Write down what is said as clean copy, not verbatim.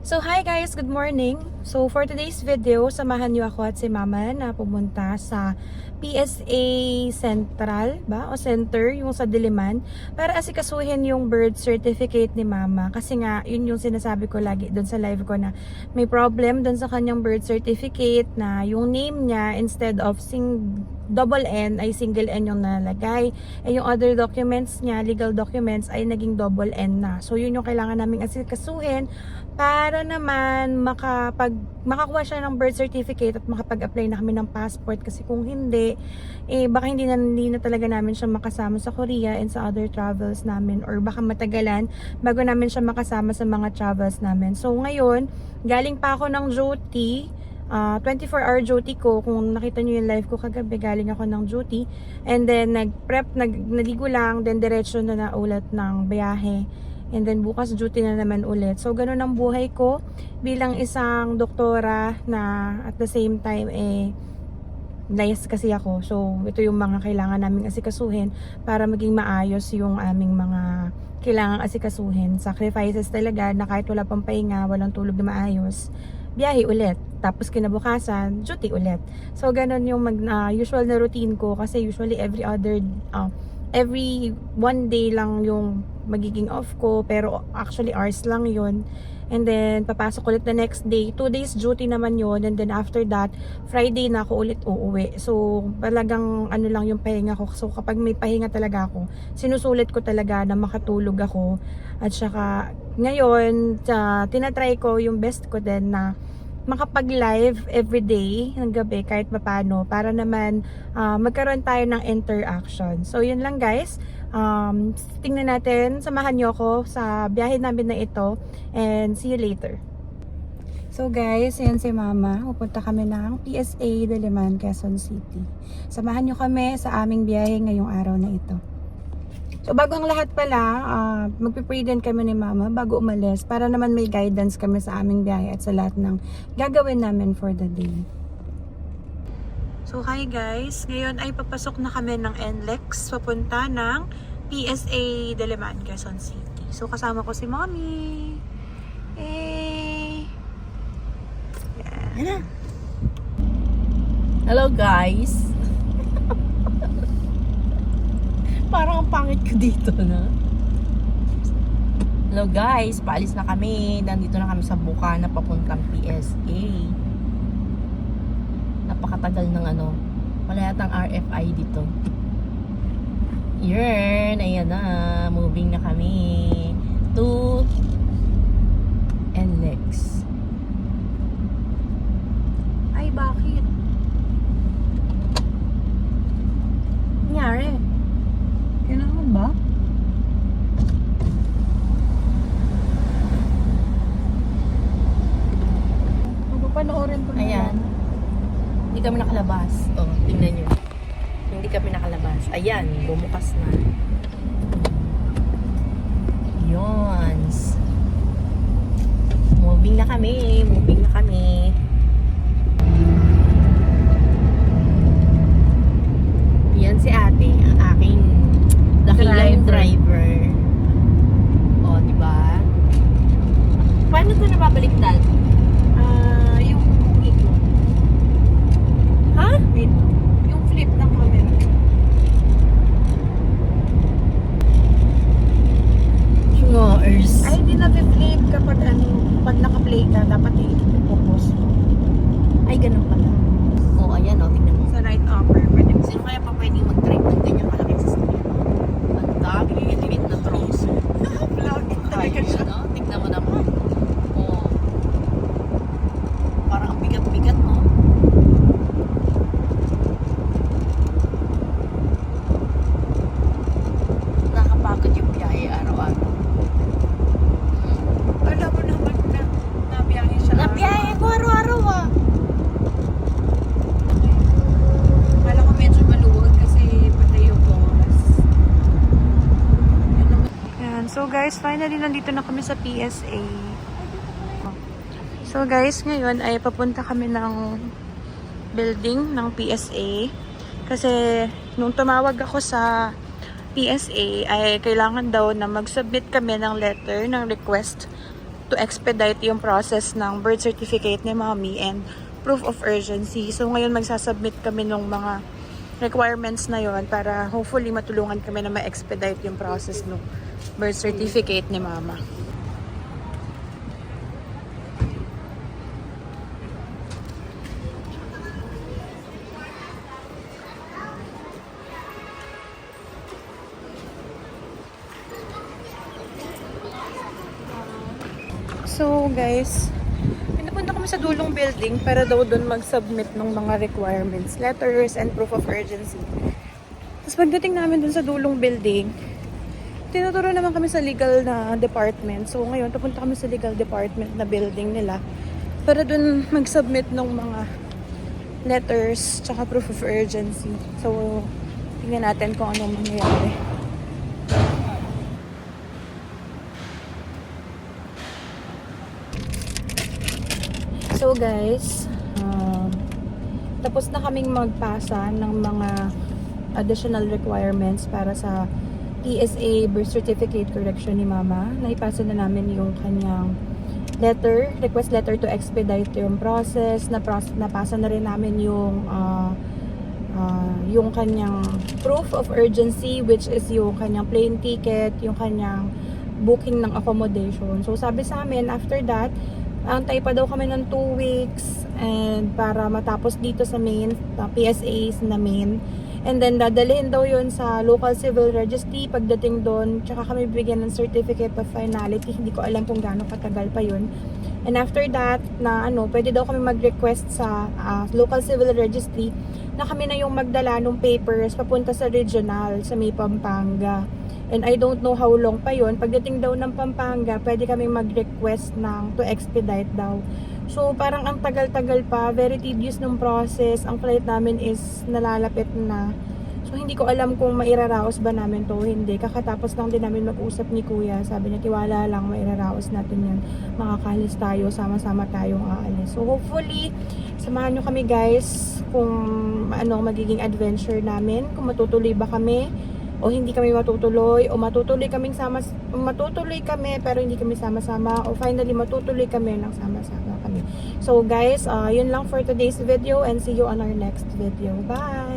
So hi guys, good morning. So for today's video, samahan niyo ako at si Mama na pumunta sa PSA Central ba? O Center, yung sa Diliman, para asikasuhin yung birth certificate ni Mama. Kasi nga, yun yung sinasabi ko lagi doon sa live ko na may problem doon sa kanyang birth certificate na yung name niya instead of double N ay single N yung nalagay. Eh yung other documents niya, legal documents, ay naging double N na. So yun yung kailangan naming asikasuhin para naman makakuha siya ng birth certificate at makapag-apply na kami ng passport. Kasi kung hindi, baka hindi na talaga namin siya makasama sa Korea and sa other travels namin, or baka matagalan bago namin siya makasama sa mga travels namin. So ngayon, galing pa ako ng duty, 24-hour duty ko. Kung nakita nyo yung live ko kagabi, galing ako ng duty, and then naligo lang, then diretso na naulat ng biyahe. And then bukas duty na naman ulit. So ganun ang buhay ko bilang isang doktora na at the same time nurse kasi ako. So ito yung mga kailangan naming asikasuhin para maging maayos yung aming mga kailangang asikasuhin. Sacrifices talaga na kahit wala pang pahinga, walang tulog na maayos, biyahe ulit. Tapos kinabukasan, duty ulit. So ganun yung usual na routine ko, kasi usually every one day lang yung magiging off ko, pero actually hours lang yun. And then papasok ulit the next day, 2 days duty naman yun, and then after that Friday na ako ulit uuwi. So talagang ano lang yung pahinga ko. So kapag may pahinga talaga ako, sinusulit ko talaga na makatulog ako. At saka ngayon tinatry ko yung best ko din na makapag-live everyday ng gabi kahit papaano, para naman magkaroon tayo ng interaction. So yun lang guys, tingnan natin, samahan nyo ako sa biyahe namin na ito, and see you later. So guys, yan si Mama, pupunta kami ng PSA Diliman, Quezon City. Samahan nyo kami sa aming biyahe ngayong araw na ito. So bago ang lahat pala, magpipray din kami ni Mama bago umalis, para naman may guidance kami sa aming biyahe at sa lahat ng gagawin namin for the day. So hi guys, ngayon ay papasok na kami ng NLEX papunta ng PSA Diliman, Quezon City. So kasama ko si Mommy. Hey! Yeah. Hello guys! Parang ang pangit ko dito na. Hello guys, paalis na kami. Nandito na kami sa Bukana papuntang PSA. Napakatagal ng wala yatang RFI dito. Yun, ayan na. Moving na kami to NLEX. Ay, bakit? Nangyari? Kailangan ba? Panoorin ko na. Ayan. Hindi kami nakalabas. Oh, tingnan nyo. Hindi kami nakalabas. Ayan, bumukas na. Yun. Moving na kami. Moving na kami. Yan si ate, ang aking dakilang driver. O, diba? Paano ito nababaliktad? Yung ito. Ha? Wait. Yung flip ng camera. Sungers. Ay, hindi na flip kapag pag naka-play ka, dapat i-focus. Ay, ganun pala. O, ayan o, tingnan mo. Sa right upper, pwede mo. Sino kaya pa pwedeng mag-drive ng ganyang kalaking sasakyan? Ang dami, liit na trolls. Vlogging talaga siya. No? Tignan mo naman. Oh. Parang ang bigat-bigat, no? Nakakapagod yung biyahe araw-araw. Alam mo naman na nabiyahe siya. Nabiyahe ko araw-araw, ah. Kala ko medyo maluwag kasi patay yung oras. Yan. So guys, finally nandito na kami sa PSA. So guys, ngayon ay papunta kami ng building ng PSA. Kasi nung tumawag ako sa PSA ay kailangan daw na mag-submit kami ng letter ng request to expedite yung process ng birth certificate ni mommy and proof of urgency. So ngayon magsasubmit kami ng mga requirements na yon para hopefully matulungan kami na ma-expedite yung process ng birth certificate ni mama. So guys, pinapunta kami sa dulong building para daw doon mag-submit ng mga requirements, letters, and proof of urgency. Tapos pagdating namin doon sa dulong building, tinuturo naman kami sa legal na department. So ngayon, papunta kami sa legal department na building nila para doon mag-submit ng mga letters tsaka proof of urgency. So, tingnan natin kung anong mangyayari. So guys, tapos na kaming magpasa ng mga additional requirements para sa PSA birth certificate correction ni mama. Naipasa na namin yung kanyang letter, request letter to expedite yung process. Napasa na rin namin yung kanyang proof of urgency, which is yung kanyang plane ticket, yung kanyang booking ng accommodation. So sabi sa amin, after that, antay pa daw kami ng 2 weeks and para matapos dito sa main, PSAs na main. And then dadalhin daw yun sa local civil registry pagdating doon. Tsaka kami bigyan ng certificate of finality. Hindi ko alam kung gaano katagal pa yun. And after that, pwede daw kami mag-request sa local civil registry na kami na yung magdala ng papers papunta sa regional sa may Pampanga. And I don't know how long pa yun. Pagdating daw ng Pampanga, pwede kami mag-request to expedite daw. So, parang ang tagal-tagal pa. Very tedious ng process. Ang flight namin is nalalapit na. So, hindi ko alam kung mairaraos ba namin to. Hindi. Kakatapos lang din namin mag-usap ni Kuya. Sabi niya, tiwala lang, mairaraos natin yan. Makakalis tayo, sama-sama tayong aalis. So, hopefully, samahan nyo kami guys kung magiging adventure namin. Kung matutuloy ba kami o hindi kami matutuloy, o matutuloy kami pero hindi kami sama-sama, o finally matutuloy kami nang sama-sama kami. So guys, yun lang for today's video and see you on our next video. Bye!